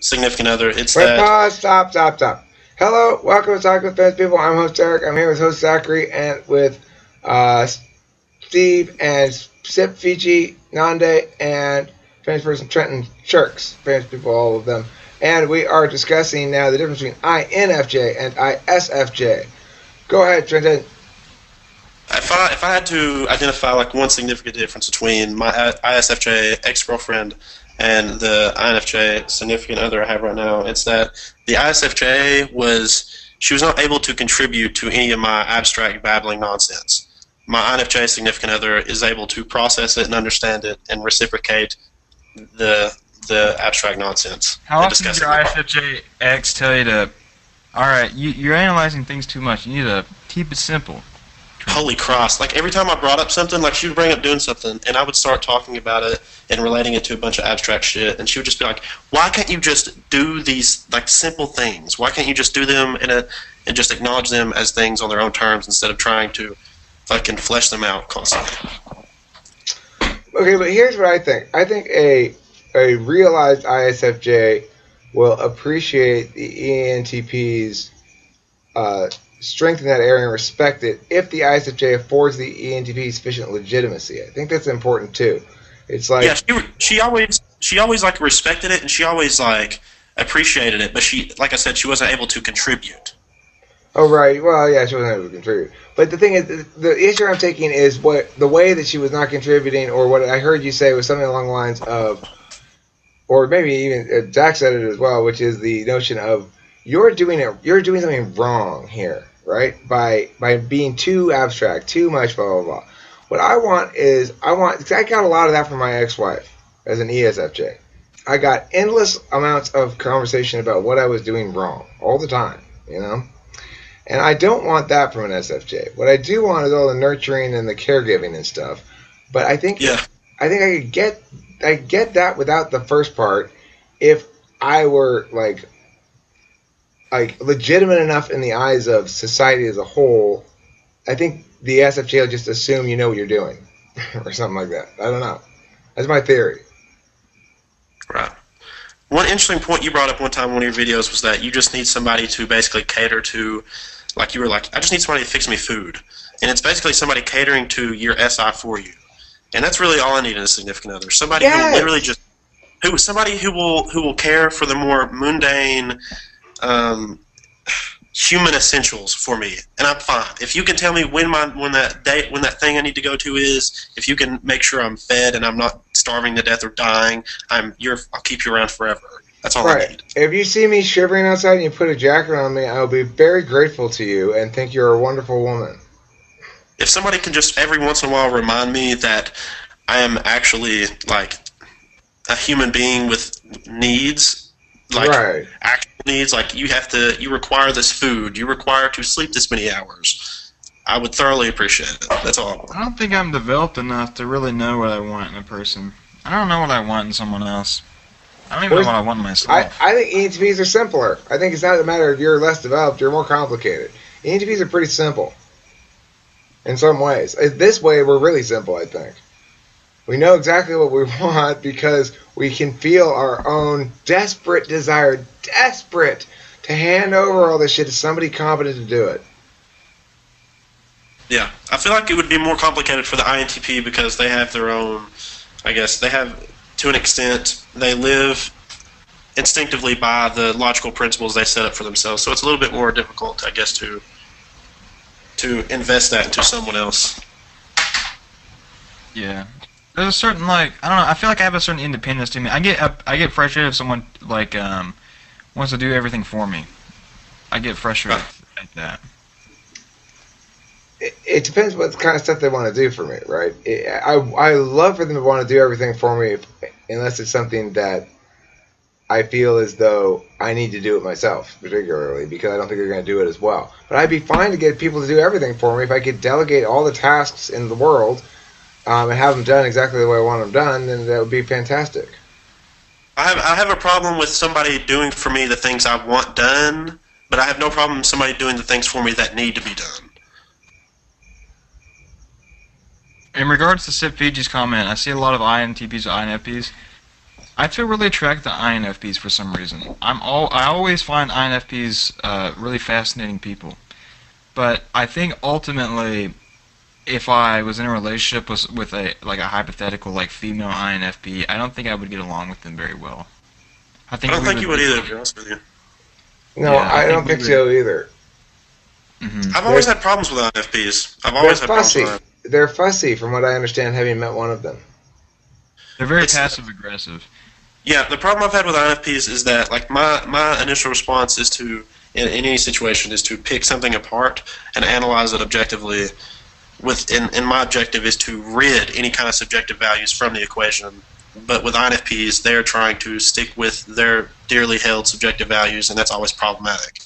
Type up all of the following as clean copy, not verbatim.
significant other. It's Wait, that. pause, stop. Hello, welcome to Talk with Fans People. I'm host Eric. I'm here with host Zachary and with Steve and Sip Fiji, Nande, and fans person Trenton, Shirks, fans people, all of them. And we are discussing now the difference between INFJ and ISFJ. Go ahead, Trenton. If I had to identify like one significant difference between my ISFJ ex-girlfriend and the INFJ significant other I have right now, it's that the ISFJ she was not able to contribute to any of my abstract babbling nonsense. My INFJ significant other is able to process it and understand it and reciprocate the abstract nonsense. How often does your ISFJ ex tell you to, alright, you're analyzing things too much, you need to keep it simple? Holy cross. Like, every time I brought up something, like, she would bring up doing something, and I would start talking about it and relating it to a bunch of abstract shit, and she would just be like, why can't you just do these, like, simple things? Why can't you just do them and just acknowledge them as things on their own terms instead of trying to fucking flesh them out constantly? Okay, but here's what I think. I think a realized ISFJ will appreciate the ENTP's strength in that area and respect it if the ISFJ affords the ENTP sufficient legitimacy. I think that's important too. It's like, yeah, she always like respected it, and she always like appreciated it, but she, like I said, she wasn't able to contribute. Oh right, well yeah, she wasn't able to contribute. But the thing is, the issue I'm taking is the way that she was not contributing, or what I heard you say was something along the lines of, or maybe even Zach said it as well, which is the notion of you're doing something wrong here, right? By being too abstract, too much, blah blah blah. What I want is because I got a lot of that from my ex-wife as an ESFJ. I got endless amounts of conversation about what I was doing wrong all the time, you know. And I don't want that from an SFJ. What I do want is all the nurturing and the caregiving and stuff. But I think I could get that without the first part if I were like legitimate enough in the eyes of society as a whole. I think the SFJ will just assume you know what you're doing or something like that. I don't know. That's my theory. Right. One interesting point you brought up one time in one of your videos was that you just need somebody to basically cater to, like you were like, I just need somebody to fix me food. And it's basically somebody catering to your SI for you. And that's really all I need in a significant other. Somebody who will literally just, somebody who will care for the more mundane, human essentials for me, and I'm fine. If you can tell me when that thing I need to go to is, if you can make sure I'm fed and I'm not starving to death or dying, I'll keep you around forever. That's all I need. If you see me shivering outside and you put a jacket on me, I'll be very grateful to you and think you're a wonderful woman. If somebody can just every once in a while remind me that I am actually like a human being with needs, like actual needs, like you require this food, you require to sleep this many hours, I would thoroughly appreciate it. That's all I want. I don't think I'm developed enough to really know what I want in a person. I don't know what I want in someone else. I don't even know what I want in myself. I think ENTPs are simpler. I think it's not a matter of you're less developed, you're more complicated. ENTPs are pretty simple in some ways. This way, we're really simple, I think. We know exactly what we want because we can feel our own desperate desire, desperate to hand over all this shit to somebody competent to do it. Yeah, I feel like it would be more complicated for the INTP because they have their own, I guess, they have, to an extent, they live instinctively by the logical principles they set up for themselves. So it's a little bit more difficult, I guess, to invest that into someone else. Yeah. There's a certain, like, I don't know, I feel like I have a certain independence to me. I get frustrated if someone, like, wants to do everything for me. I get frustrated like that. It depends what kind of stuff they want to do for me, right? I love for them to want to do everything for me unless it's something that I feel as though I need to do it myself, particularly, because I don't think they're going to do it as well. But I'd be fine to get people to do everything for me if I could delegate all the tasks in the world and have them done exactly the way I want them done, then that would be fantastic. I have a problem with somebody doing for me the things I want done, but I have no problem with somebody doing the things for me that need to be done. In regards to Sip Fiji's comment, I see a lot of INTPs and INFPs. I feel really attracted to INFPs for some reason. I always find INFPs really fascinating people. But I think ultimately, if I was in a relationship with a hypothetical like female INFP, I don't think I would get along with them very well. I I think don't we think would you would either, to be honest with you. No, yeah, I I think don't we think would. so either. I've They're always had problems with INFPs. I've they're always had problems with fussy. them. They're fussy, from what I understand, having met one of them. They're very It's passive aggressive. Yeah, the problem I've had with INFPs is that like my initial response is to in any situation is to pick something apart and analyze it objectively. And my objective is to rid any kind of subjective values from the equation. But with INFPs, they're trying to stick with their dearly held subjective values, and that's always problematic.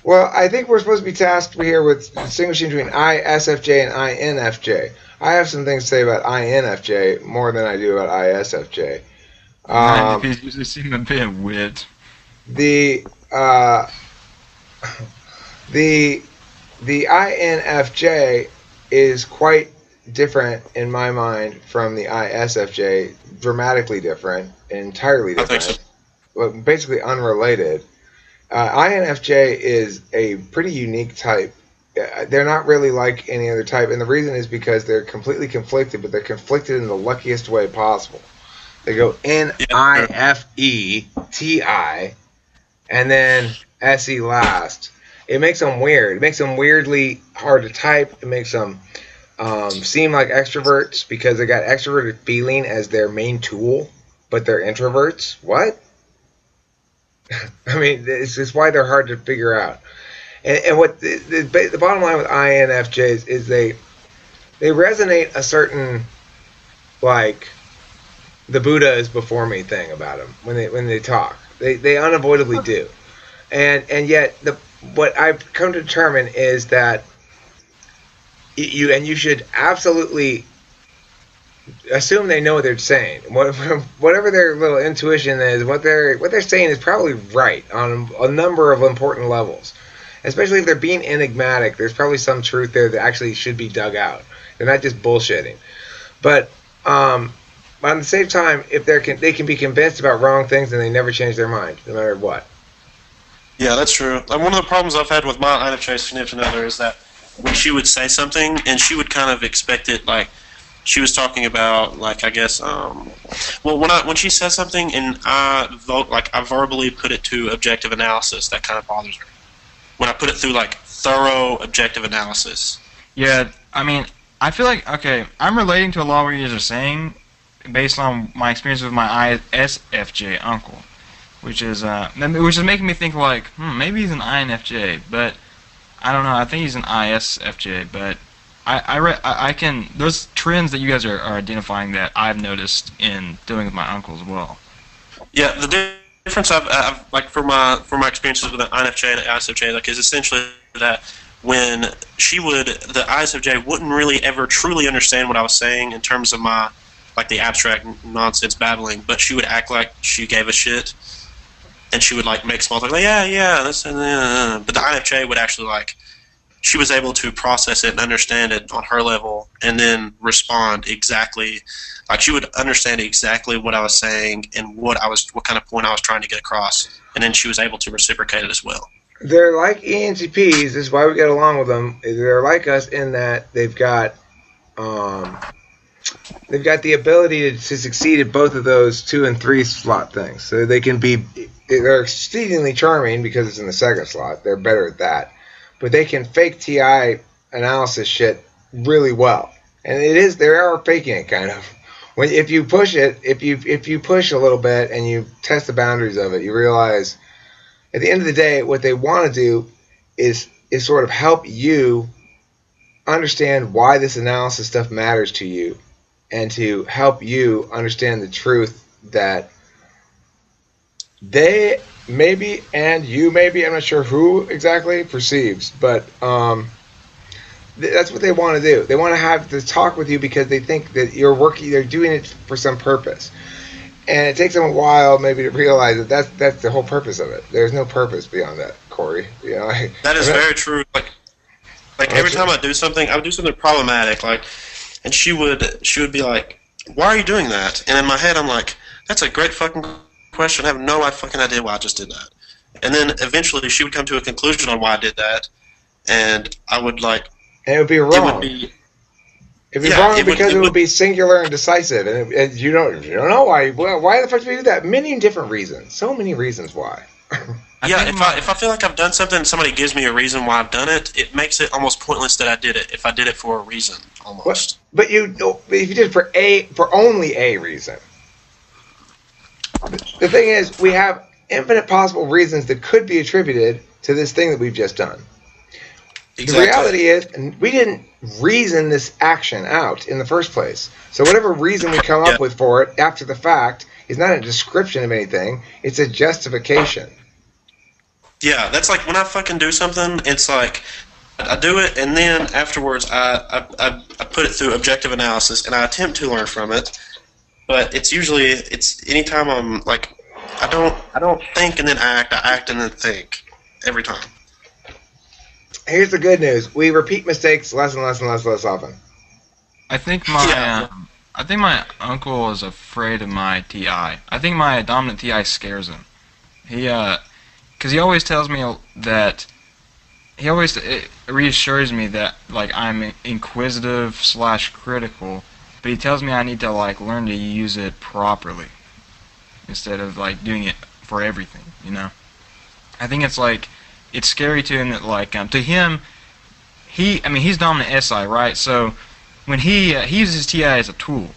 Well, I think we're supposed to be tasked here with distinguishing between ISFJ and INFJ. I have some things to say about INFJ more than I do about ISFJ. Um, INFPs usually seem a bit weird. the uh, the the INFJ is quite different in my mind from the ISFJ, dramatically different, entirely I think so. different, well, basically unrelated. INFJ is a pretty unique type. They're not really like any other type, and the reason is because they're completely conflicted, but they're conflicted in the luckiest way possible. They go NIFETI and then SE last. It makes them weird. It makes them weirdly hard to type. It makes them seem like extroverts because they got extroverted feeling as their main tool, but they're introverts. What? I mean, it's just why they're hard to figure out. And what the bottom line with INFJs is they resonate a certain, like, the Buddha is before me thing about them when they talk. They unavoidably do. And yet what I've come to determine is that you should absolutely assume they know what they're saying. Whatever their little intuition is, what they're saying is probably right on a number of important levels. Especially if they're being enigmatic, there's probably some truth there that actually should be dug out. They're not just bullshitting. But at the same time, if they can be convinced about wrong things and they never change their mind, no matter what. Yeah, that's true. Like, one of the problems I've had with my INFJ significant other is that when she would say something and she would kind of expect it, like she was talking about, like, I guess, well, when she says something and I verbally put it to objective analysis, that kind of bothers me. When I put it through like thorough objective analysis. Yeah, I mean, I feel like, okay, I'm relating to a lot of what you guys are saying based on my experience with my ISFJ uncle, which is making me think like, maybe he's an INFJ, but I don't know. I think he's an ISFJ, but I can, there's trends that you guys are identifying that I've noticed in dealing with my uncle as well. Yeah, the difference I've like for my experiences with the INFJ and the ISFJ like is essentially that when the ISFJ wouldn't really ever truly understand what I was saying in terms of my like the abstract nonsense babbling, but she would act like she gave a shit, and she would like make small talk like yeah that's but the INFJ would actually like she was able to process it and understand it on her level and then respond exactly. Like she would understand exactly what I was saying and what kind of point I was trying to get across, and then she was able to reciprocate it as well. They're like ENTPs. This is why we get along with them. They're like us in that they've got the ability to succeed at both of those 2 and 3 slot things. So they're exceedingly charming because it's in the second slot. They're better at that, but they can fake TI analysis shit really well, and they are faking it kind of. If you push it, if you push a little bit and you test the boundaries of it, you realize at the end of the day, what they want to do is sort of help you understand why this analysis stuff matters to you, and to help you understand the truth that they maybe and you maybe, I'm not sure who exactly perceives, but that's what they want to do. They want to have to talk with you because they think that they're doing it for some purpose. And it takes them a while maybe to realize that that's the whole purpose of it. There's no purpose beyond that, Corey. You know, that is very true. Like every time I would do something problematic, like, and she would be like, why are you doing that? And in my head, I'm like, that's a great fucking question. I have no fucking idea why I just did that. And then eventually she would come to a conclusion on why I did that, and I would like, And it would be it would wrong. be, It'd be yeah, wrong because it would be singular and decisive, and you don't know why. Well, why the fuck do we do that? Many different reasons. So many reasons why. yeah, if I feel like I've done something and somebody gives me a reason why I've done it, it makes it almost pointless that I did it if I did it for a reason, almost. But if you did it for only a reason. The thing is, we have infinite possible reasons that could be attributed to this thing that we've just done. Exactly. The reality is, we didn't reason this action out in the first place. So whatever reason we come up with for it after the fact is not a description of anything. It's a justification. Yeah, that's like when I fucking do something, it's like I do it, and then afterwards I put it through objective analysis, and I attempt to learn from it. But it's anytime I'm like, I don't think and then act. I act and then think every time. Here's the good news: we repeat mistakes less and less and less often. I think my uncle is afraid of my TI. I think my dominant TI scares him. Because he always tells me that it reassures me that like I'm inquisitive / critical, but he tells me I need to like learn to use it properly instead of like doing it for everything. You know, I think it's scary to him that like to him he's dominant SI, right? So when he uses TI as a tool.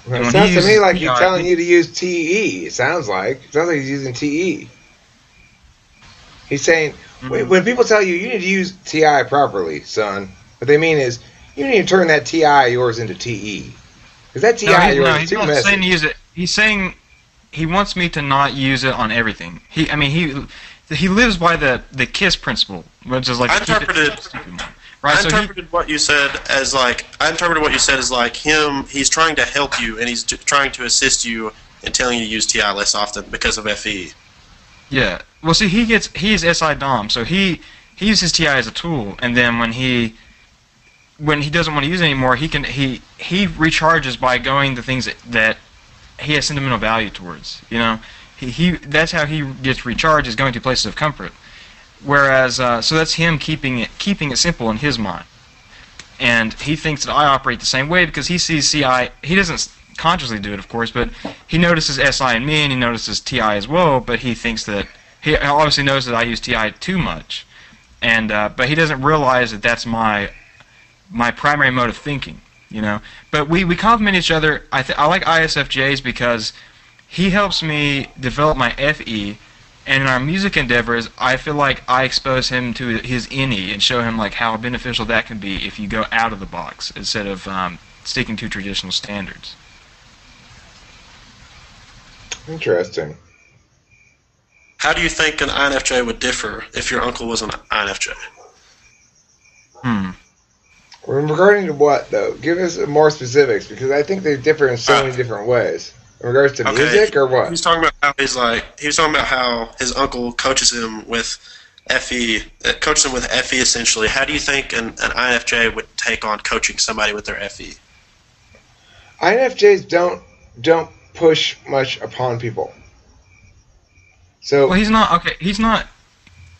Well, it sounds to me like he's telling you to use TE. It sounds like he's using TE. He's saying, when people tell you need to use TI properly, son, what they mean is you need to turn that TI of yours into TE. Because that TI of yours is too messy. He's not saying to use it. He's saying he wants me to not use it on everything. He lives by the KISS principle, which is like I interpreted what you said as like him. He's trying to help you, and he's trying to assist you in telling you to use TI less often because of FE. Yeah. Well, see, he's SI Dom, so he uses TI as a tool, and then when he doesn't want to use it anymore, he recharges by going to things that he has sentimental value towards. You know, that's how he gets recharged, is going to places of comfort. Whereas, so that's him keeping it simple in his mind, and he thinks that I operate the same way because he sees CI. He doesn't consciously do it, of course, but he notices SI in me, and he notices TI as well. But he thinks that he obviously knows that I use TI too much, and but he doesn't realize that that's my primary mode of thinking. You know, but we complement each other. I like ISFJs because he helps me develop my FE. And in our music endeavors, I feel like I expose him to his INE and show him like how beneficial that can be if you go out of the box instead of sticking to traditional standards. Interesting. How do you think an INFJ would differ if your uncle was an INFJ? Regarding to what, though? Give us more specifics, because I think they differ in so many different ways. In regards to music, or what? He was talking about how his uncle coaches him with FE, essentially. How do you think an INFJ would take on coaching somebody with their FE? INFJs don't push much upon people. So well, he's not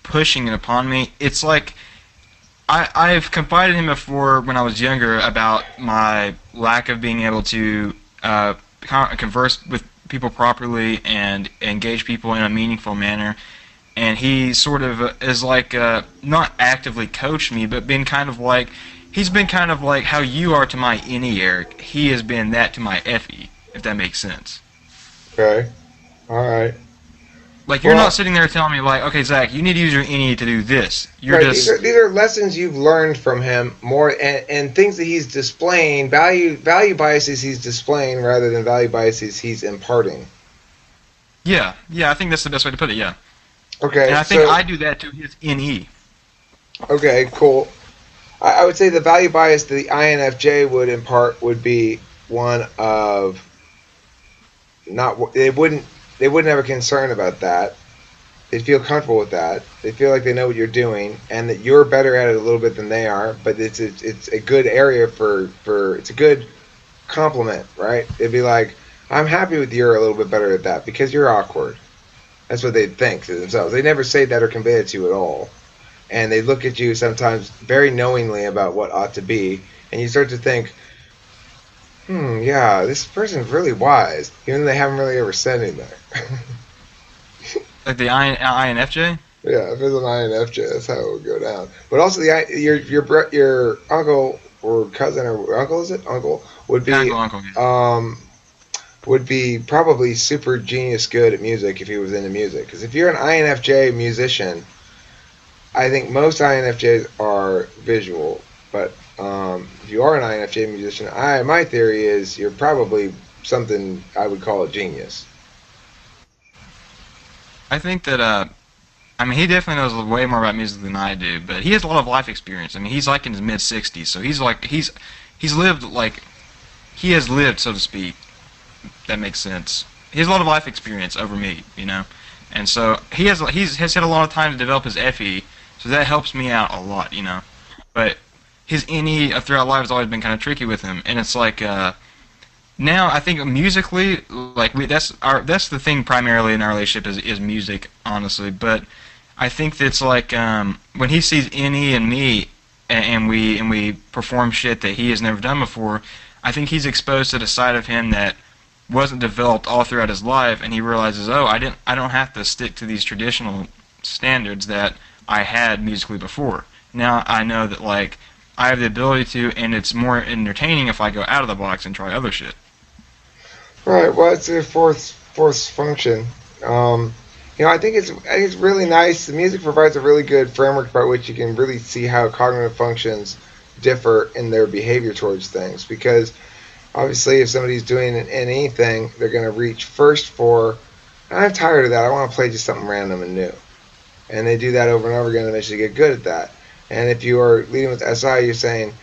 pushing it upon me. It's like I've confided in him before when I was younger about my lack of being able to converse with people properly and engage people in a meaningful manner, and he sort of is like not actively coached me, but he's been kind of like how you are to my INE, Eric. He has been that to my FE, if that makes sense. Okay, all right. Like you're not sitting there telling me like, okay, Zach, you need to use your INE to do this. You're just these are lessons you've learned from him more, and things that he's displaying, value biases he's displaying rather than value biases he's imparting. Yeah, I think that's the best way to put it. Yeah. Okay. And I think I do that to his INE. Okay, cool. I would say the value bias that the INFJ would impart would be one of they wouldn't have a concern about that. They'd feel comfortable with that. They feel like they know what you're doing, and that you're better at it a little bit than they are. But it's a good area it's a good compliment, right? It'd be like, I'm happy with you're a little bit better at that because you're awkward. That's what they think to themselves. They never say that or convey it to you at all. And they look at you sometimes very knowingly about what ought to be, and you start to think, yeah, this person's really wise, even though they haven't really ever said anything. Like the INFJ? Yeah, if it's an INFJ, that's how it would go down. But also, your uncle or cousin or uncle, is it uncle, would be Uncle, yeah. Would be probably super genius good at music if he was into music. Because if you're an INFJ musician, I think most INFJs are visual. But if you are an INFJ musician, my theory is you're probably something I would call a genius. I think that, I mean, he definitely knows way more about music than I do, but he has a lot of life experience. I mean, he's like in his mid-60s, so he's lived, like, he has lived, so to speak. That makes sense. He has a lot of life experience over me, you know? And so he's had a lot of time to develop his FE, so that helps me out a lot, you know? But his NE throughout life has always been kind of tricky with him, and it's like, now I think musically, like that's the thing primarily in our relationship is music, honestly. But I think that's like when he sees NE and me, and we perform shit that he has never done before. I think he's exposed to the side of him that wasn't developed all throughout his life, and he realizes, oh, I don't have to stick to these traditional standards that I had musically before. Now I know that like I have the ability to, and it's more entertaining if I go out of the box and try other shit. Right. Well, it's a fourth function. I think it's really nice. The music provides a really good framework by which you can really see how cognitive functions differ in their behavior towards things. Because obviously, if somebody's doing anything, they're going to reach first for, I'm tired of that. I want to play just something random and new. And they do that over and over again and eventually get good at that. And if you are leading with SI, you're saying,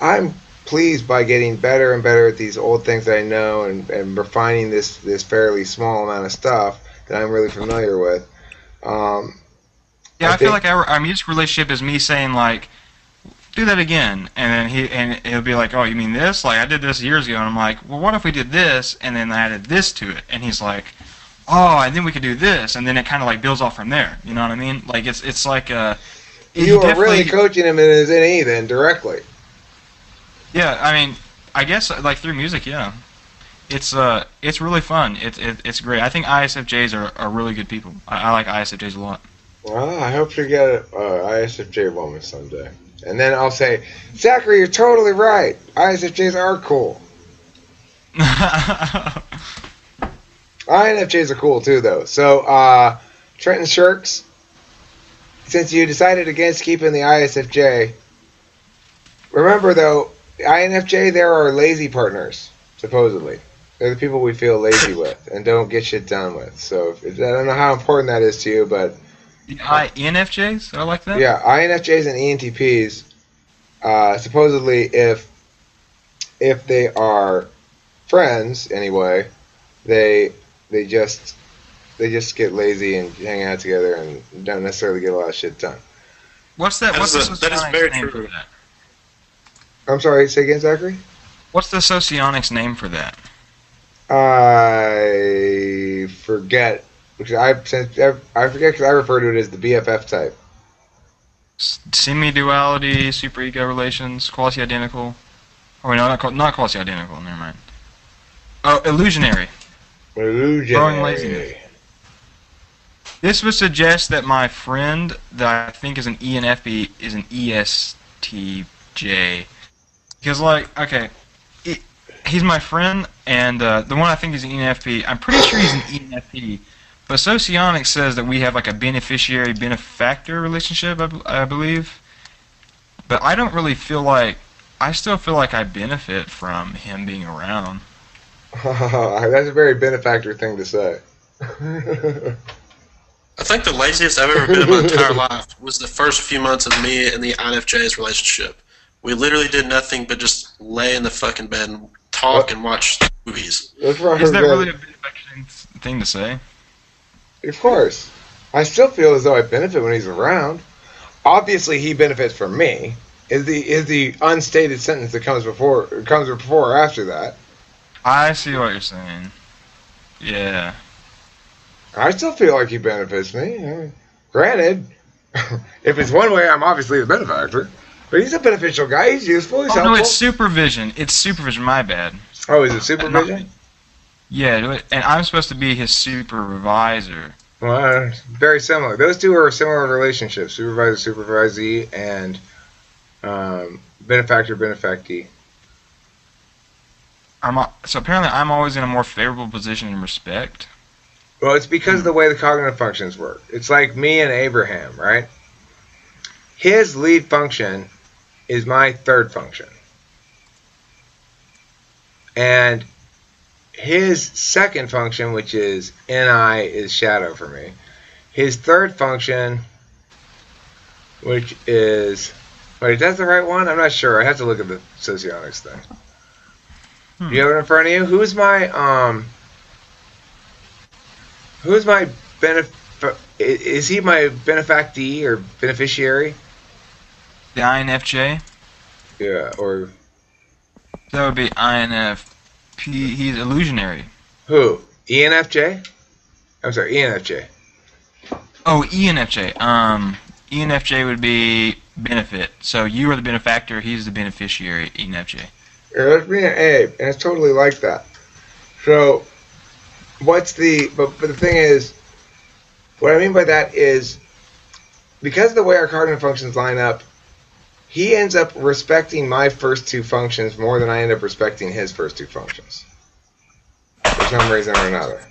I'm pleased by getting better and better at these old things that I know and refining this fairly small amount of stuff that I'm really familiar with. I feel like our music relationship is me saying like, do that again, and then he'll be like, oh, you mean this? Like I did this years ago, and I'm like, well, what if we did this and then I added this to it? And he's like, oh, and then we could do this, and then it kind of like builds off from there. You know what I mean? Like it's like you are really coaching him in his NE then directly. Yeah, I mean, I guess like through music, yeah. It's really fun. It's great. I think ISFJs are really good people. I like ISFJs a lot. Well, I hope you get an ISFJ woman someday. And then I'll say, Zachary, you're totally right. ISFJs are cool. INFJs are cool too, though. So, Trenton Shirks, since you decided against keeping the ISFJ, remember though, INFJ, there are lazy partners, supposedly. They're the people we feel lazy with and don't get shit done with. So I don't know how important that is to you, but the INFJs, I like that. Yeah, INFJs and ENTPs, supposedly, if they are friends anyway, they just get lazy and hang out together and don't necessarily get a lot of shit done. That is very true. I'm sorry, say again, Zachary? What's the socionics name for that? I forget. Because I forget because I refer to it as the BFF type. Semi-duality, superego relations, quasi-identical. Oh, no, not quasi-identical, never mind. Oh, illusionary. Growing laziness. This would suggest that my friend that I think is an ENFP is an ESTJ. Because, like, okay, he's my friend, and the one I think is an ENFP, I'm pretty sure he's an ENFP. But socionics says that we have like a beneficiary-benefactor relationship, I believe. But I don't really feel like... I still feel like I benefit from him being around. That's a very benefactor thing to say. I think the laziest I've ever been in my entire life was the first few months of me and the INFJ's relationship. We literally did nothing but just lay in the fucking bed and talk and watch movies. Is that really a benefactor thing to say? Of course. I still feel as though I benefit when he's around. Obviously, he benefits from me, is the unstated sentence that comes before or after that. I see what you're saying. Yeah. I still feel like he benefits me. Granted, if it's one way, I'm obviously the benefactor. But he's a beneficial guy. He's useful. He's helpful. No, it's supervision. It's supervision. My bad. Oh, is it supervision? Yeah, and I'm supposed to be his supervisor. Well, very similar. Those two are similar relationships: supervisor, supervisee, and benefactor, benefactee. So apparently, I'm always in a more favorable position in respect. Well, it's because of the way the cognitive functions work. It's like me and Abraham, right? His lead function is my third function. And his second function, which is NI, is shadow for me. His third function, which is... Wait, is that the right one? I'm not sure. I have to look at the socionics thing. Do you have it in front of you? Who's my is he my benefactee or beneficiary? The INFJ? Yeah, or... That would be INFP. He's illusionary. Who? ENFJ? I'm sorry, ENFJ. Oh, ENFJ. ENFJ would be benefit. So you are the benefactor, he's the beneficiary, ENFJ. Yeah, that's me and Abe, and it's totally like that. So, but the thing is, what I mean by that is, because of the way our cognitive functions line up, he ends up respecting my first two functions more than I end up respecting his first two functions. For some reason or another.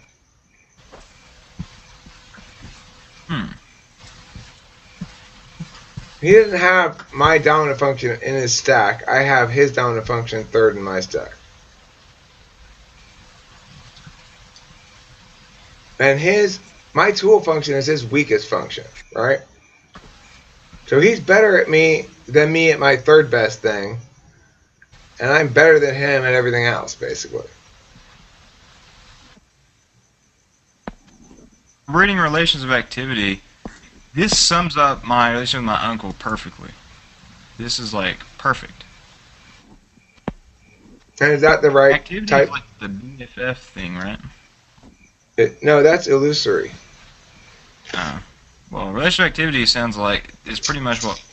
He doesn't have my dominant function in his stack. I have his dominant function third in my stack. And my tool function is his weakest function, right? So he's better at me than me at my third best thing. And I'm better than him at everything else, basically. Reading relations of activity, this sums up my relation with my uncle perfectly. This is like perfect. And is that the right activity type? Is like the BFF thing, right? No, that's illusory. Well, relation activity sounds like it's pretty much what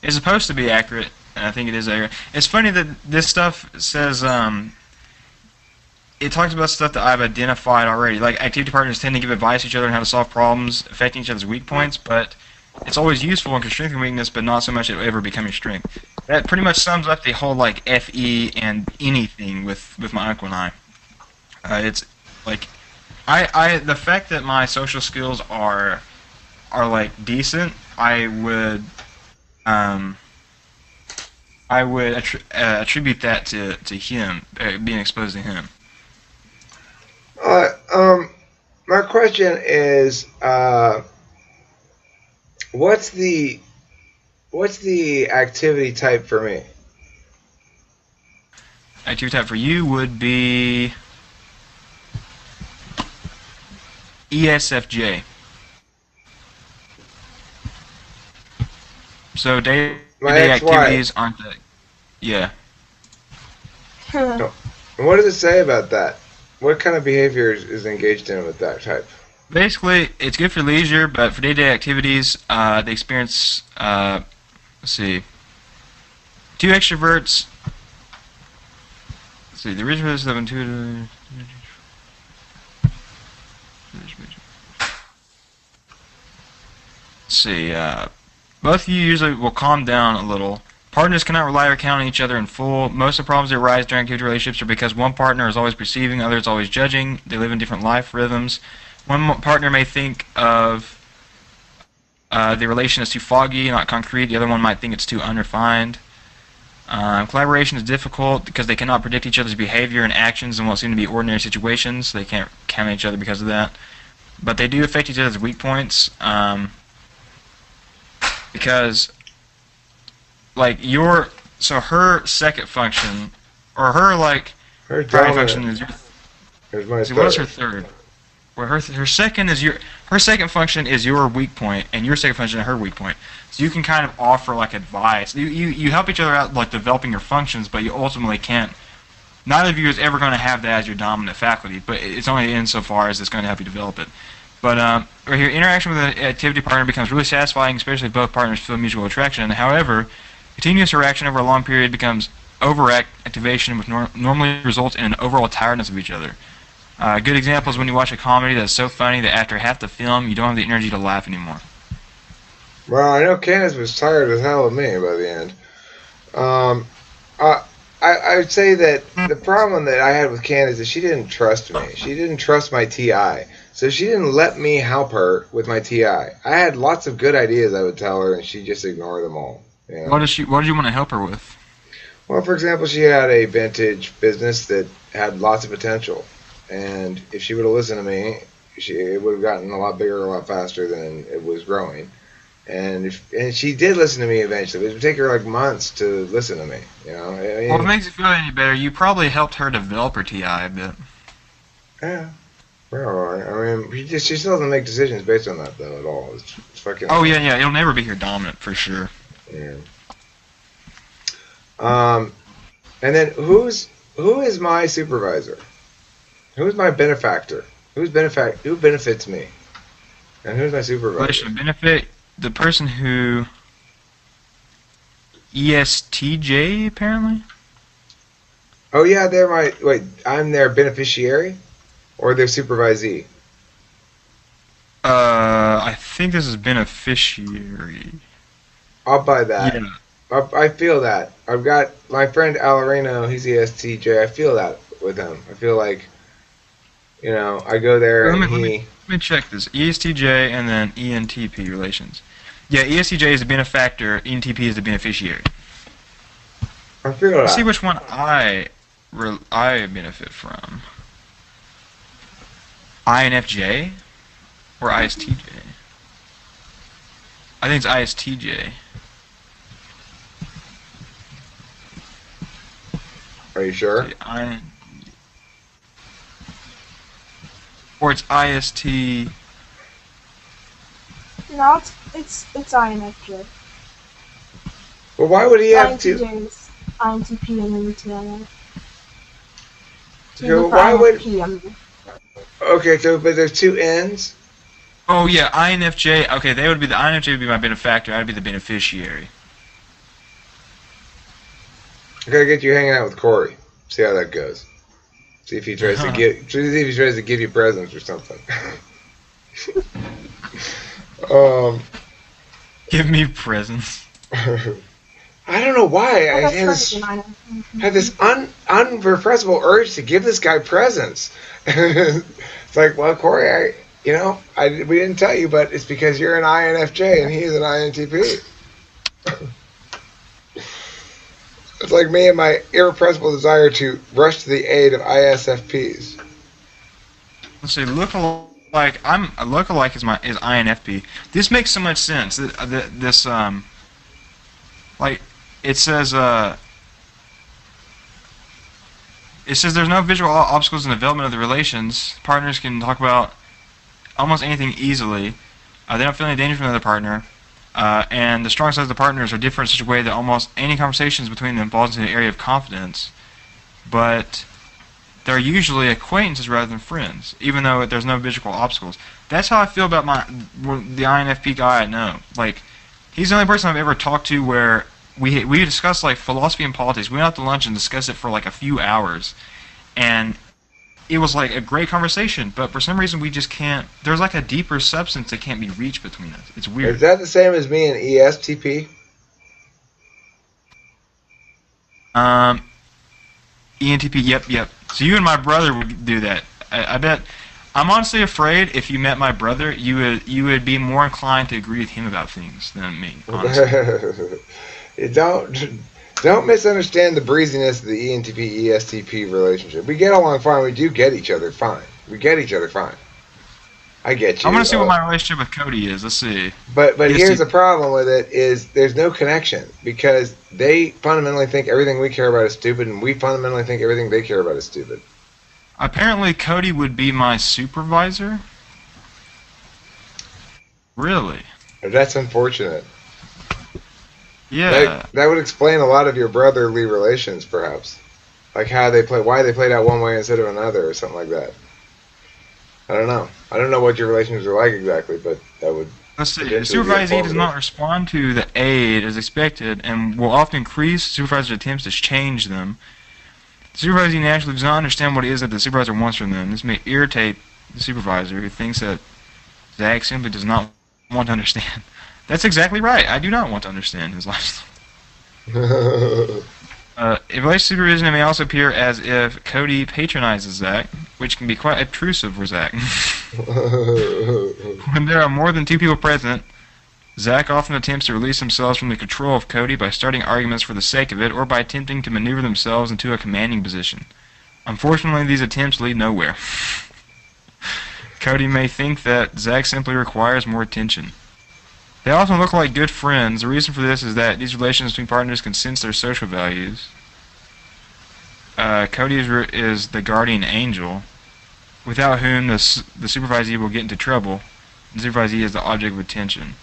it's supposed to be accurate, and I think it is accurate. It's funny that this stuff says it talks about stuff that I've identified already. Like activity partners tend to give advice to each other on how to solve problems affecting each other's weak points, but it's always useful and can strengthen weakness, but not so much it will ever become your strength. That pretty much sums up the whole like FE and anything with my uncle and I. It's like the fact that my social skills are like decent, I would attribute that to him being exposed to him. My question is, what's the activity type for me? Activity type for you would be ISFJ. So day-to-day activities aren't that. Yeah. No. And what does it say about that? What kind of behavior is engaged in with that type? Basically, it's good for leisure, but for day-to-day activities, they experience, let's see, 2 extroverts. Let's see, the original is 2. Let's see, both of you usually will calm down a little. Partners cannot rely or count on each other in full. Most of the problems that arise during activity relationships are because one partner is always perceiving, the other is always judging. They live in different life rhythms. One partner may think of the relation as too foggy, not concrete. The other one might think it's too unrefined. Collaboration is difficult because they cannot predict each other's behavior and actions in what seem to be ordinary situations. They can't count on each other because of that. But they do affect each other's weak points because, like, her second function, or her primary function is your... Here's my see, what is her third? Well, her second is your... her second function is your weak point, and your second function is her weak point. So you can kind of offer like advice. You help each other out, like developing your functions, but you ultimately can't. Neither of you is ever going to have that as your dominant faculty, but it's only insofar as it's going to help you develop it. But right here, interaction with an activity partner becomes really satisfying, especially if both partners feel mutual attraction. However, continuous interaction over a long period becomes overactivation, which normally results in an overall tiredness of each other. A good example is when you watch a comedy that's so funny that after half the film, you don't have the energy to laugh anymore. Well, I know Candace was tired as hell of me by the end. I would say that the problem that I had with Candace is she didn't trust me. She didn't trust my TI. So she didn't let me help her with my TI. I had lots of good ideas I would tell her, and she just ignored them all. You know? What did you want to help her with? Well, for example, she had a vintage business that had lots of potential. And if she would have listened to me, it would have gotten a lot bigger, a lot faster than it was growing. And she did listen to me eventually. It would take her like months to listen to me. You know. Well, if it makes you feel any better, you probably helped her develop her TI a bit. Yeah. Well, I mean, she still doesn't make decisions based on that though at all. It's fucking. Oh yeah, it'll never be her dominant for sure. Yeah. And then who is my supervisor? Who's my benefactor? Who benefits me? And who's my supervisor? Relation benefit the person who ESTJ apparently. Oh yeah, I'm their beneficiary, or their supervisee. I think this is beneficiary. I'll buy that. Yeah. I feel that. I've got my friend Alarino. He's ESTJ. I feel that with him. I feel like, you know, I go there and let me check this. ESTJ and then ENTP relations. Yeah, ESTJ is the benefactor. ENTP is the beneficiary. I feel that. Let's see which one I benefit from. INFJ or ISTJ? I think it's ISTJ. Are you sure? Or it's IST. No, it's INFJ. Well, why would he have to? INTJ is INTP and then the TIA. Okay, well, why would? Okay, so but there's two N's. Oh yeah, INFJ. Okay, the INFJ would be my benefactor. I'd be the beneficiary. I gotta get you hanging out with Corey. See how that goes. See if he tries to give you presents or something. Give me presents. I don't know why I have this unrepressible urge to give this guy presents. It's like, well, Corey, we didn't tell you, but it's because you're an INFJ and he is an INTP. It's like me and my irrepressible desire to rush to the aid of ISFPs. Let's see, lookalike is INFP. This makes so much sense. This like it says there's no visual obstacles in the development of the relations. Partners can talk about almost anything easily. They don't feel any danger from the other partner. And the strong sides of the partners are different in such a way that almost any conversations between them falls into an area of confidence. But they're usually acquaintances rather than friends, even though there's no visual obstacles. That's how I feel about the INFP guy I know. Like, he's the only person I've ever talked to where we discuss like philosophy and politics. We went out to lunch and discussed it for like a few hours, and it was like a great conversation. But for some reason we just can't. There's like a deeper substance that can't be reached between us. It's weird. Is that the same as me and ESTP? ENTP. Yep. So you and my brother would do that. I bet. I'm honestly afraid if you met my brother, you would be more inclined to agree with him about things than me. Honestly. Don't misunderstand the breeziness of the ENTP ESTP relationship. We get along fine. We do get each other fine. I get you. I'm gonna see what my relationship with Cody is. Let's see. But here's the problem with it is there's no connection because they fundamentally think everything we care about is stupid, and we fundamentally think everything they care about is stupid. Apparently, Cody would be my supervisor. Really? That's unfortunate. Yeah. That would explain a lot of your brotherly relations, perhaps. Like why they played out one way instead of another, or something like that. I don't know. I don't know what your relationships are like exactly, but that would Let's see. The potentially be supervisee does informative. not respond to the aid as expected and will often increase supervisor's attempts to change them. The supervisee naturally does not understand what it is that the supervisor wants from them. This may irritate the supervisor who thinks that Zach simply does not want to understand. That's exactly right. I do not want to understand his lifestyle. Evaluation supervision may also appear as if Cody patronizes Zach, which can be quite obtrusive for Zach. When there are more than two people present, Zach often attempts to release themselves from the control of Cody by starting arguments for the sake of it or by attempting to maneuver themselves into a commanding position. Unfortunately, these attempts lead nowhere. Cody may think that Zach simply requires more attention. They often look like good friends. The reason for this is that these relations between partners can sense their social values. Cody is the guardian angel, without whom the supervisee will get into trouble. The supervisee is the object of attention.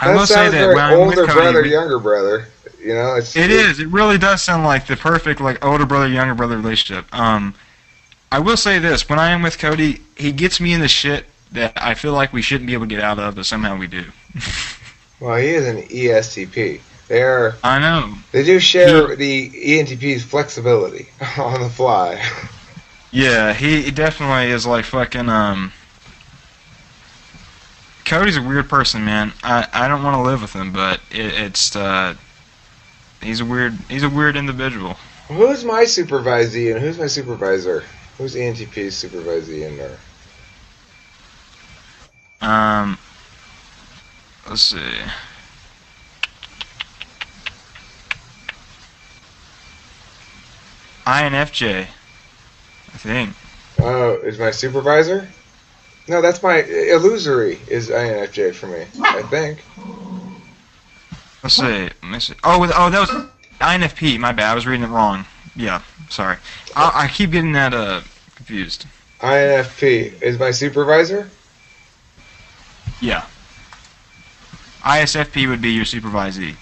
I will say that when I'm with older Cody, brother, younger brother. You know, it is. It really does sound like the perfect older brother, younger brother relationship. I will say this: when I am with Cody, he gets me in the shit that I feel like we shouldn't be able to get out of, but somehow we do. Well, he is an ESTP. I know. They do share the ENTP's flexibility on the fly. Yeah, he definitely is like fucking. Cody's a weird person, man. I don't want to live with him, but he's a weird individual. Who's my supervisee and who's my supervisor? Who's ENTP's supervisee in there? Let's see. INFJ, I think. Oh, is my supervisor? No, that's my illusory is INFJ for me, I think. Let's see. Let me see. Oh, that was INFP. My bad. I was reading it wrong. Yeah, sorry. I keep getting that confused. INFP is my supervisor? Yeah. ISFP would be your supervisee.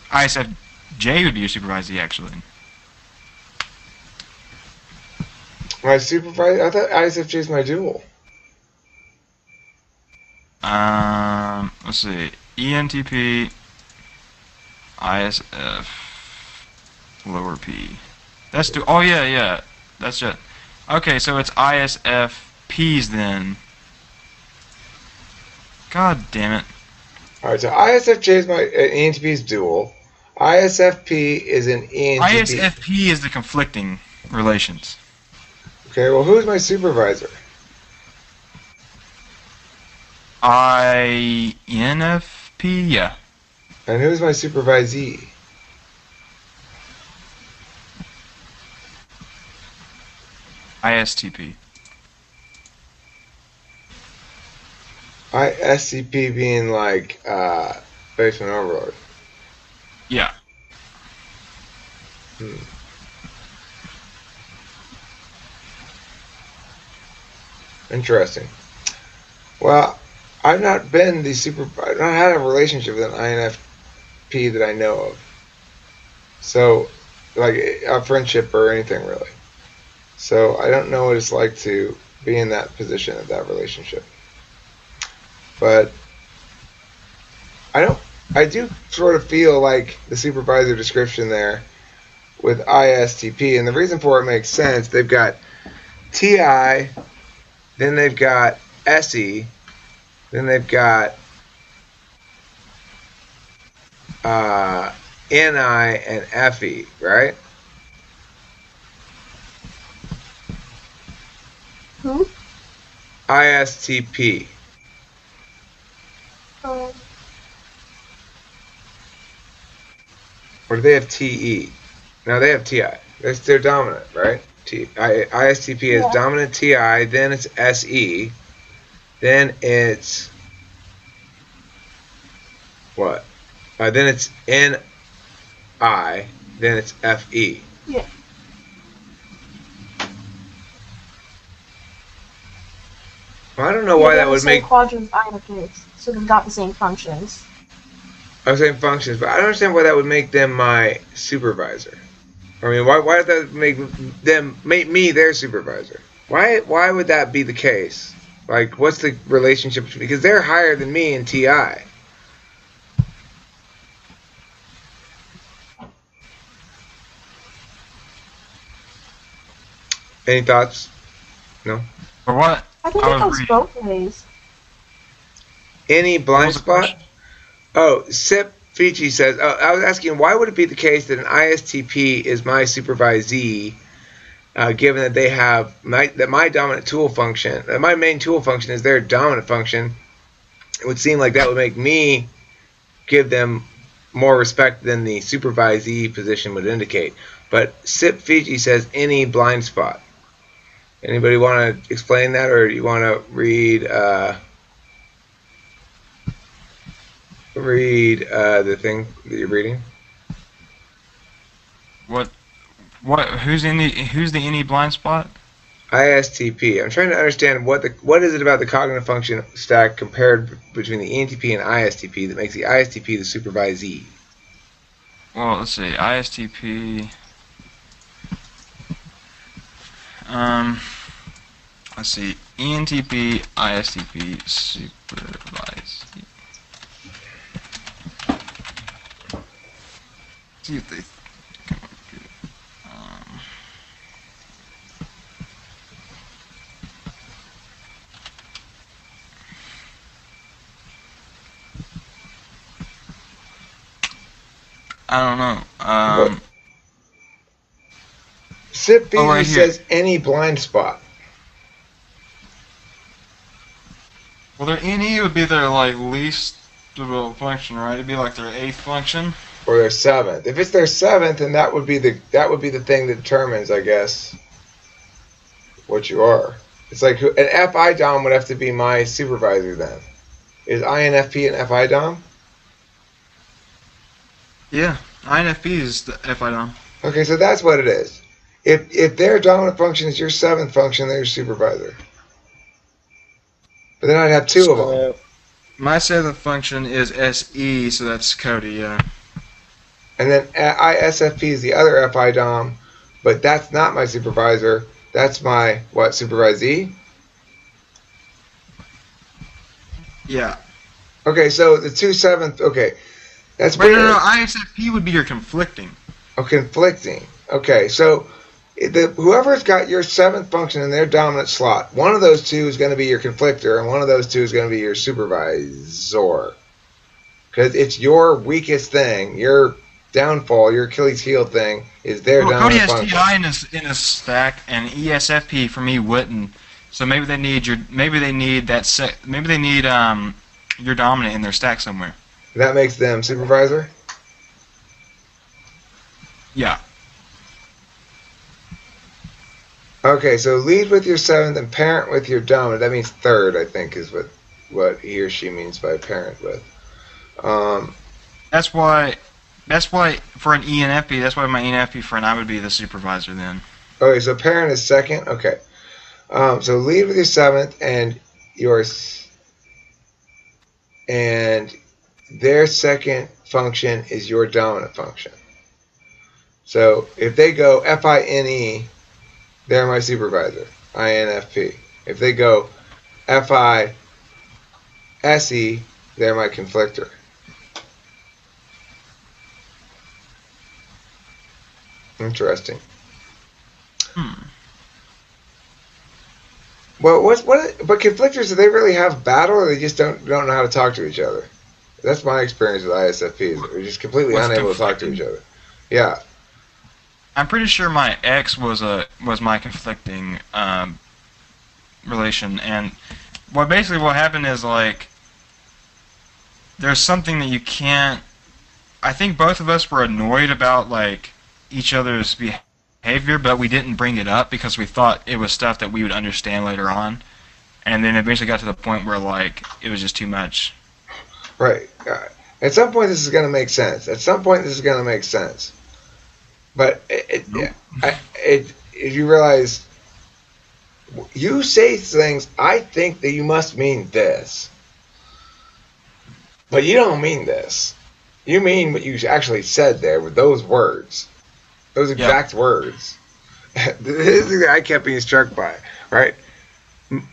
ISFJ would be your supervisee, actually. My supervisor? I thought ISFJ is my dual. Let's see. ENTP, ISF, lower P. That's oh yeah. That's it. Okay, so it's ISFPs then. God damn it. Alright, so ISFJ is my ENTP's dual. ISFP is an ENTP. ISFP is the conflicting relations. Okay, well, who's my supervisor? INFP, yeah. And who's my supervisee? ISTP. ISTP being like basement overlord. Yeah. Interesting. Well, I've not been I've not had a relationship with an INFP that I know of. So, like a friendship or anything really. So I don't know what it's like to be in that position of that relationship. But I do sort of feel like the supervisor description there with ISTP, and the reason for it makes sense. They've got TI, then they've got SE, then they've got NI and FE, right? Who? ISTP. Or do they have TE? No, they have TI. They're dominant, right? ISTP is dominant TI, then it's SE, then it's what? Then it's NI, then it's FE. Yeah. Well, I don't know Yeah, why they're that in the would same make. quadrant as INFJs, so they've got the same functions. I was saying functions, but I don't understand why that would make them my supervisor. I mean, why would that make me their supervisor? Why would that be the case? Like, what's the relationship between? Because they're higher than me in TI. Any thoughts? No. For what? I think I it was goes reading. both ways. Any What blind was the spot? question? Oh, Sip Fiji says, I was asking, why would it be the case that an ISTP is my supervisee, given that they have my dominant tool function, that my main tool function is their dominant function? It would seem like that would make me give them more respect than the supervisee position would indicate. But Sip Fiji says any blind spot. Anybody want to explain that, or you want to read the thing that you're reading? What? Who's the any blind spot? ISTP. I'm trying to understand what is it about the cognitive function stack compared between the ENTP and ISTP that makes the ISTP the supervisee. Well, let's see. ISTP. Let's see. ENTP, ISTP, supervise. See if they come up good. I don't know. Sip Fiji right here. says any blind spot. Well, their NE would be their like least developed function, right? It'd be like their eighth function. Or their seventh. If it's their seventh, then that would be the thing that determines, I guess, what you are. It's like an FI Dom would have to be my supervisor then. Is INFP an FI Dom? Yeah, INFP is the FIDOM. Okay, so that's what it is. If their dominant function is your seventh function, they're your supervisor. But then I'd have two of them. My seventh function is SE, so that's Cody, yeah. And then ISFP is the other FI Dom, but that's not my supervisor. That's my, what, supervisee? Yeah. Okay, so the two seventh, okay. That's Wait, weird. no, ISFP would be your conflicting. Oh, conflicting. Okay, so whoever's got your seventh function in their dominant slot, one of those two is going to be your conflictor, and one of those two is going to be your supervisor. Because it's your weakest thing, your downfall, your Achilles heel thing is their Well, dominant Cody function. has TI in his stack, and ESFP for me wouldn't. So maybe they need your dominant in their stack somewhere. That makes them supervisor? Yeah. Okay, so lead with your seventh and parent with your dominant. That means third, I think, is what he or she means by parent with. That's why for an ENFP, that's why my ENFP friend, I would be the supervisor then. Okay, so parent is second. Okay. So lead with your seventh and their second function is your dominant function. So if they go FINE, they're my supervisor, INFP. If they go FISE, they're my conflictor. Interesting. Well, but conflictors, do they really have battle, or they just don't know how to talk to each other? That's my experience with ISFPs. They're just completely unable to talk to each other. Yeah. I'm pretty sure my ex was my conflicting relation, and what happened is like there's something that you can't. I think both of us were annoyed about like each other's behavior, but we didn't bring it up because we thought it was stuff that we would understand later on, and then eventually got to the point where like it was just too much. Right. At some point, this is going to make sense. But if you realize You say things, I think that you must mean this. But you don't mean this. You mean what you actually said there with those words. Those exact words. This is what I kept being struck by, right?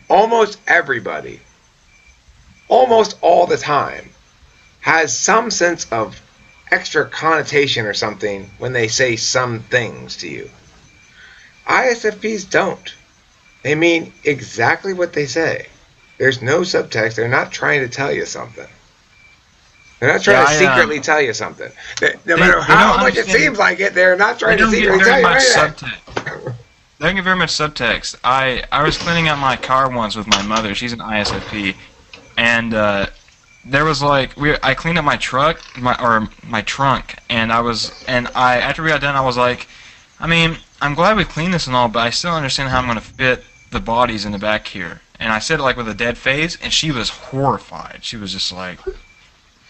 Almost everybody, almost all the time, has some sense of extra connotation or something when they say some things to you. ISFPs don't. They mean exactly what they say. There's no subtext. They're not trying to tell you something. They're not trying to secretly tell you something. No matter how much it seems like it, they're not trying to secretly tell you anything. They don't get very much subtext. I was cleaning out my car once with my mother. She's an ISFP, and there was like I cleaned up my truck, my trunk, and after we got done, I was like, I mean, I'm glad we cleaned this and all, but I still understand how I'm gonna fit the bodies in the back here. And I said it like with a dead face, and she was horrified. She was just like,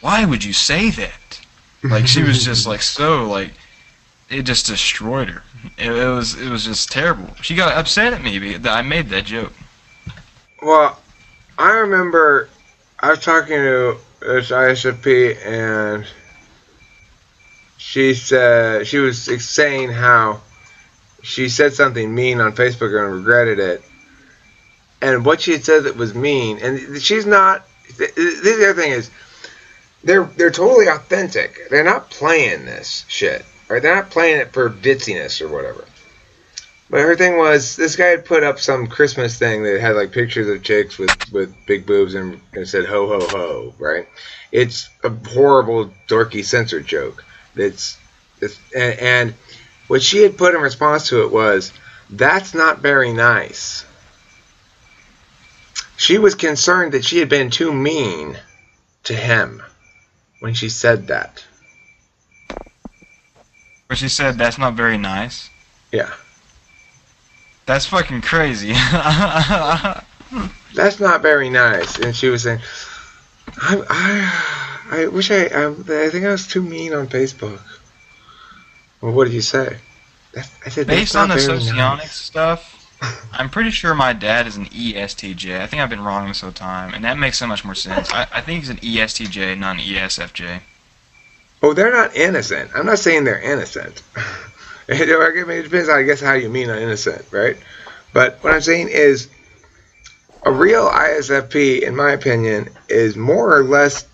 why would you say that? Like, she was just like so like, it just destroyed her. It was just terrible. She got upset at me that I made that joke. Well, I remember I was talking to this ISFP, and she said she was saying how she said something mean on Facebook and regretted it. And what she had said that was mean, and she's not. The other thing is, they're totally authentic. They're not playing this shit, or they're not playing it for ditziness or whatever. But her thing was, this guy had put up some Christmas thing that had like pictures of chicks with big boobs and said ho ho ho, right? It's a horrible dorky censored joke. And what she had put in response to it was, that's not very nice. She was concerned that she had been too mean to him when she said that. But she said that's not very nice. Yeah. That's fucking crazy. That's not very nice. And she was saying, I wish I think I was too mean on Facebook. Well, what did you say? I said, based on the socionics stuff, I'm pretty sure my dad is an ESTJ. I think I've been wrong this whole time, and that makes so much more sense. I think he's an ESTJ, not an ESFJ. Oh, they're not innocent. I'm not saying they're innocent. I mean, it depends on, I guess, how you mean on innocent, right? But what I'm saying is, a real ISFP, in my opinion, is more or less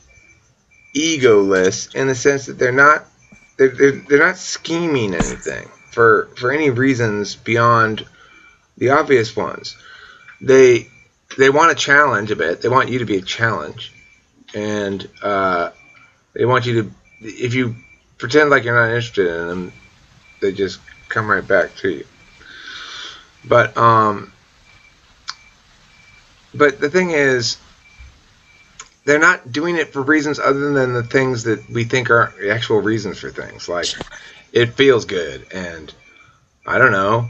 egoless in the sense that they're not scheming anything for any reasons beyond the obvious ones. They want a challenge a bit. They want you to be a challenge, and they want you to. If you pretend like you're not interested in them, they just come right back to you. But the thing is, they're not doing it for reasons other than the things that we think are actual reasons for things. Like, it feels good, and I don't know.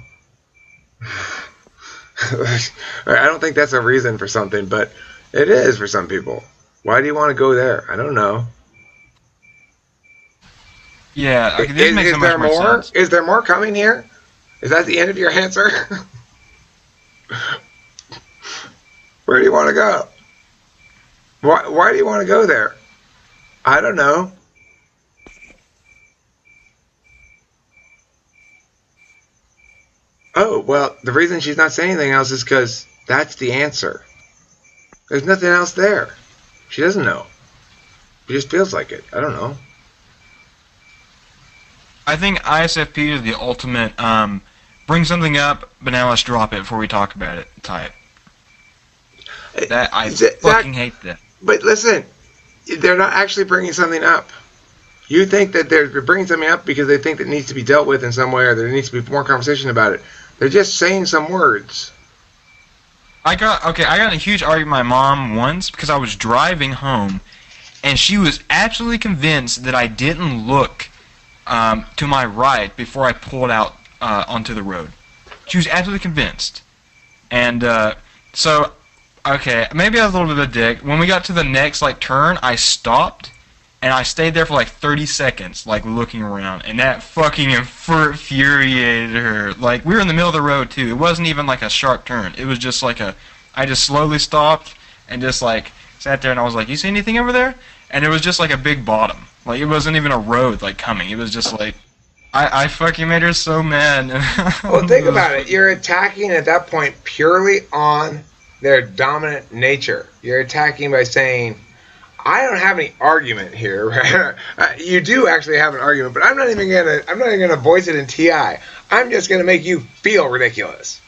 I don't think that's a reason for something, but it is for some people. Why do you want to go there? I don't know. Yeah, this makes so much more sense. Is there more coming here? Is that the end of your answer? Where do you want to go? Why do you want to go there? I don't know. Oh, well, the reason she's not saying anything else is because that's the answer. There's nothing else there. She doesn't know. She just feels like it. I don't know. I think ISFP is the ultimate bring something up, but now let's drop it before we talk about it type. I fucking hate that. But listen, they're not actually bringing something up. You think that they're bringing something up because they think that it needs to be dealt with in some way, or there needs to be more conversation about it. They're just saying some words. I got in a huge argument with my mom once because I was driving home, and she was absolutely convinced that I didn't look to my right before I pulled out onto the road. She was absolutely convinced. And so, okay, maybe I was a little bit of a dick. When we got to the next turn, I stopped, And I stayed there for like 30 seconds, like looking around, and that fucking infuriated her. Like, we were in the middle of the road too. It wasn't even like a sharp turn. It was just like I just slowly stopped and just like sat there, and I was like, "You see anything over there?" And it was just like a big bottom. Like, it wasn't even a road like coming. It was just like, I fucking made her so mad. Well, think about it. You're attacking at that point purely on their dominant nature. You're attacking by saying, I don't have any argument here. You do actually have an argument, but I'm not even gonna voice it in TI. I'm just gonna make you feel ridiculous,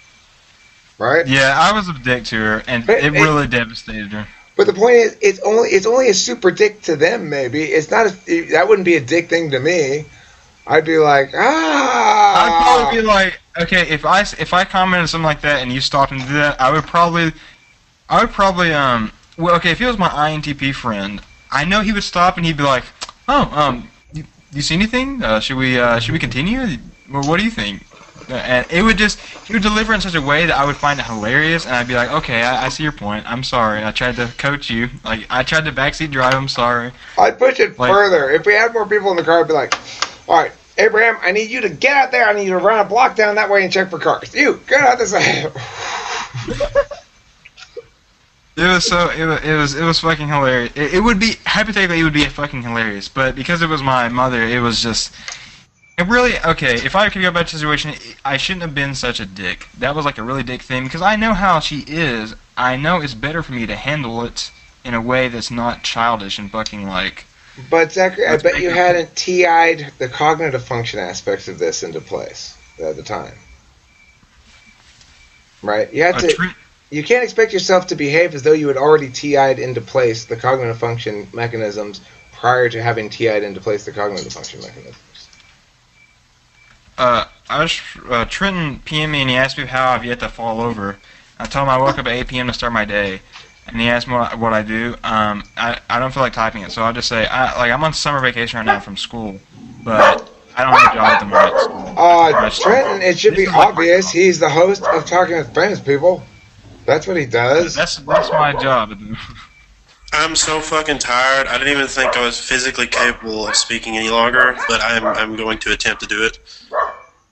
right? Yeah, I was a dick to her, and it really devastated her. But the point is, it's only a super dick to them. Maybe it's not. That wouldn't be a dick thing to me. I'd be like, I'd probably be like, okay, if I commented something like that and you stopped and did that, I would probably well, okay, if it was my INTP friend, I know he would stop and he'd be like, "Oh, you see anything? Should we continue? What do you think?" And he would deliver in such a way that I would find it hilarious, and I'd be like, "Okay, I see your point. I'm sorry. I tried to coach you. Like, I tried to backseat drive. I'm sorry." I'd push it further. If we had more people in the car, I'd be like, "All right, Abraham, I need you to get out there. I need you to run a block down that way and check for cars. You get out this way." It was fucking hilarious. It would be, hypothetically, it would be fucking hilarious, but because it was my mother, it was just, it really, okay, if I could go back to the situation, I shouldn't have been such a dick. That was like a really dick thing, because I know how she is. I know it's better for me to handle it in a way that's not childish and fucking like. But Zachary, I bet you hadn't TI'd the cognitive function aspects of this into place at the time. Right? You had to. You can't expect yourself to behave as though you had already TI'd into place the cognitive function mechanisms prior to having TI'd into place the cognitive function mechanisms. Trenton PM'd me and he asked me how I've yet to fall over. I told him I woke up at 8 p.m. to start my day, and he asked me what I do. I don't feel like typing it, so I'll just say I'm on summer vacation right now from school, but I don't have a job at the moment. Trenton, it should be obvious he's the host of Talking with Famous People. That's what he does. That's my job. I'm so fucking tired. I didn't even think I was physically capable of speaking any longer, but I'm going to attempt to do it.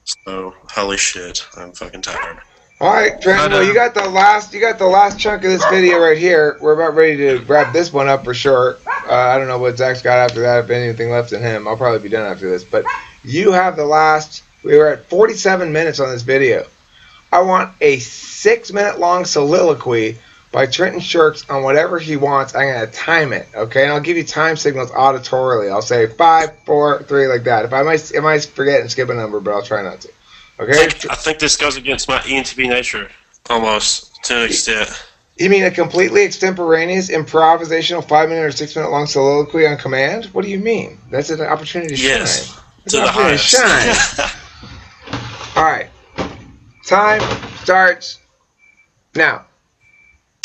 So holy shit, I'm fucking tired. All right, Trenton. Well, you got the last chunk of this video right here. We're about ready to wrap this one up for sure. I don't know what Zach's got after that. If anything left in him, I'll probably be done after this. But you have the last. We were at 47 minutes on this video. I want a 6-minute long soliloquy by Trenton Shirks on whatever he wants. I'm going to time it, okay? And I'll give you time signals auditorily. I'll say 5, 4, 3, like that. If I might forget and skip a number, but I'll try not to. Okay? I think this goes against my ENTP nature, almost, to an extent. You mean a completely extemporaneous, improvisational 5-minute or 6-minute long soliloquy on command? What do you mean? That's an opportunity to shine. Yes, That's an opportunity to shine. All right. Time starts now.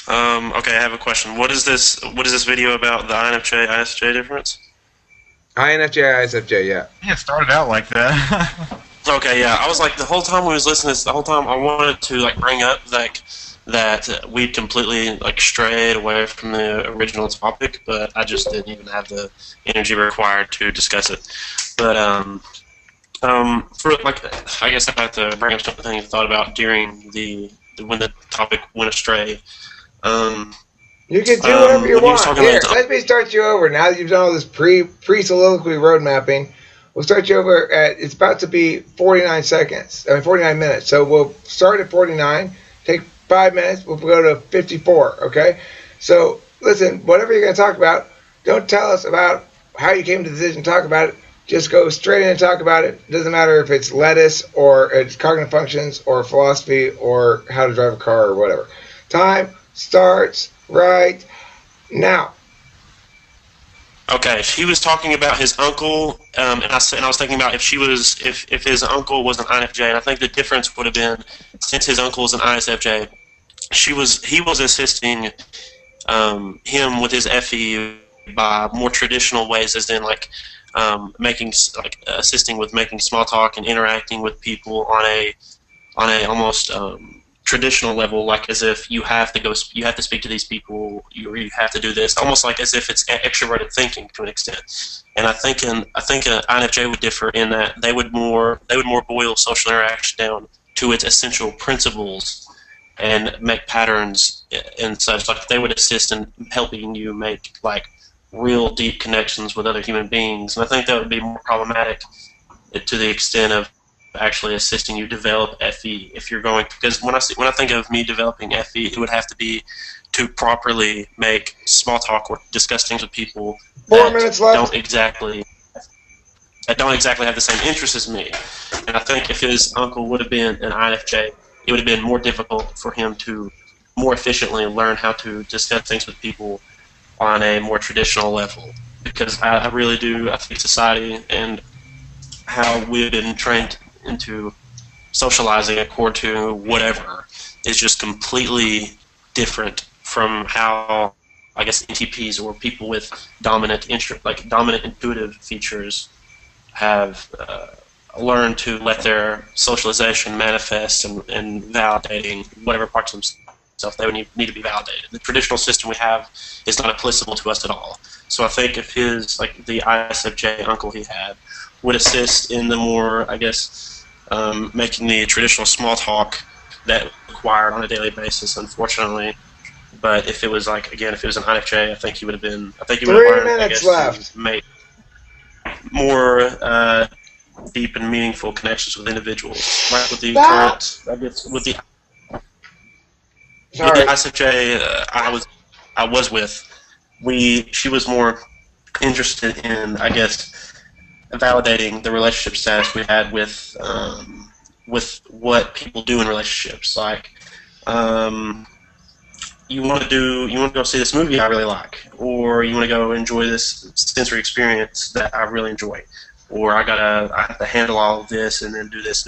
Okay, I have a question. What is this video about, the INFJ ISFJ difference? INFJ, ISFJ, yeah. Yeah, it started out like that. Okay, yeah. I was like, the whole time we was listening to this, the whole time I wanted to like bring up that we'd completely like strayed away from the original topic, but I just didn't even have the energy required to discuss it. But for like, I guess I have to bring up something I thought about during when the topic went astray. You can do whatever you want. Here, let me start you over. Now that you've done all this pre-soliloquy road mapping, we'll start you over at, it's about to be 49 minutes. So we'll start at 49, take 5 minutes, we'll go to 54, okay? So, listen, whatever you're going to talk about, don't tell us about how you came to the decision to talk about it. Just go straight in and talk about it. It doesn't matter if it's lettuce or it's cognitive functions or philosophy or how to drive a car or whatever. Time starts right now. Okay, he was talking about his uncle, and I was thinking about if his uncle was an INFJ, and I think the difference would have been, since his uncle was an ISFJ, he was assisting him with his FE by more traditional ways, as in like assisting with making small talk and interacting with people on a almost traditional level, like as if you have to go, you have to speak to these people, you have to do this, almost like as if it's extroverted thinking to an extent. And I think an INFJ would differ in that they would more boil social interaction down to its essential principles and make patterns and such. Like they would assist in helping you make like real deep connections with other human beings. And I think that would be more problematic to the extent of actually assisting you develop FE if you're going, because when I think of me developing FE, it would have to be to properly make small talk or discuss things with people 4 minutes left. don't exactly have the same interests as me. And I think if his uncle would have been an INFJ, it would have been more difficult for him to more efficiently learn how to discuss things with people on a more traditional level. Because I really do, I think society and how we've been trained into socializing according to whatever is just completely different from how, I guess, NTPs or people with dominant intuitive features have learned to let their socialization manifest and validating whatever parts of themselves they would need to be validated. The traditional system we have is not applicable to us at all. So I think if his, like the ISFJ uncle he had, would assist in the more, I guess, making the traditional small talk that required on a daily basis, unfortunately. But if it was like, again, if it was an INFJ, I think he would have been, I think he would have 3 learned, minutes I guess, left. to make more deep and meaningful connections with individuals. Like with the current, I guess, with the ISFJ I was with, she was more interested in, I guess, validating the relationship status we had with what people do in relationships. Like, you want to go see this movie I really like, or you want to go enjoy this sensory experience that I really enjoy, or I have to handle all of this and then do this,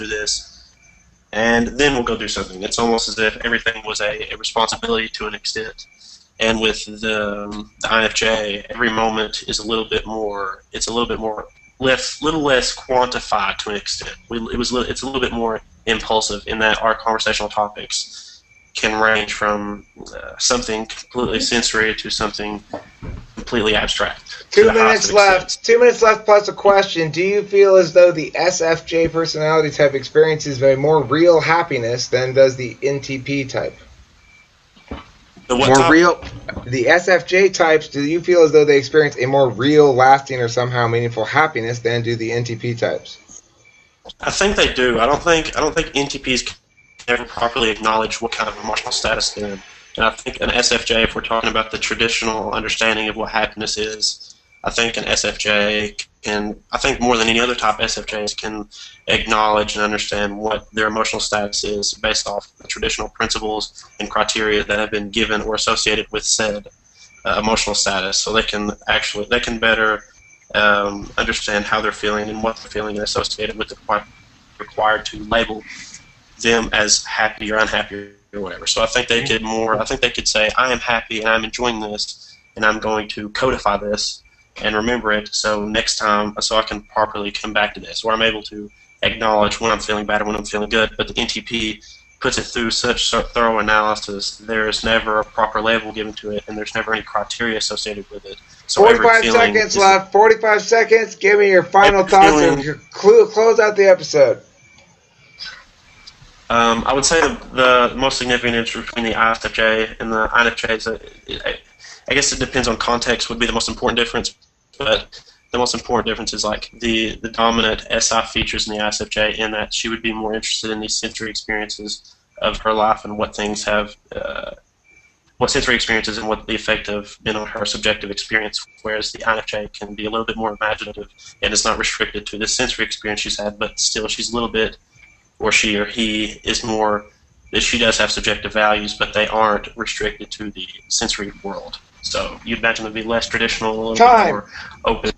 and then we'll go do something. It's almost as if everything was a responsibility to an extent. And with the INFJ, every moment is a little bit more little less quantified to an extent. It's a little bit more impulsive in that our conversational topics can range from something completely sensory to something completely abstract. 2 minutes left. 2 minutes left plus a question. Do you feel as though the SFJ personality type experiences a more real happiness than does the NTP type? The SFJ types, do you feel as though they experience a more real, lasting, or somehow meaningful happiness than do the NTP types? I think they do. I don't think NTPs can ever properly acknowledge what kind of emotional status they're in. And I think an SFJ, if we're talking about the traditional understanding of what happiness is, I think an SFJ can, I think more than any other type, SFJs can acknowledge and understand what their emotional status is based off the traditional principles and criteria that have been given or associated with said emotional status. So they can better understand how they're feeling and what they're feeling and associated with the required to label them as happy or unhappy or whatever. So I think they could say, I am happy and I'm enjoying this and I'm going to codify this and remember it so next time, so I can properly come back to this, or I'm able to acknowledge when I'm feeling bad or when I'm feeling good. But the NTP puts it through such thorough analysis, there's never a proper label given to it, and there's never any criteria associated with it. So 45 seconds left. 45 seconds. Give me your final thoughts and close out the episode. I would say the most significant difference between the ISFJ and the INFJ I guess it depends on context would be the most important difference, but the most important difference is like the dominant SI features in the ISFJ in that she would be more interested in these sensory experiences of her life and what things have, what sensory experiences and what the effect have been on her subjective experience, whereas the INFJ can be a little bit more imaginative and is not restricted to the sensory experience she's had, but still she's a little bit, or she or he is more, she does have subjective values, but they aren't restricted to the sensory world. So you'd imagine it would be less traditional, a little bit more open.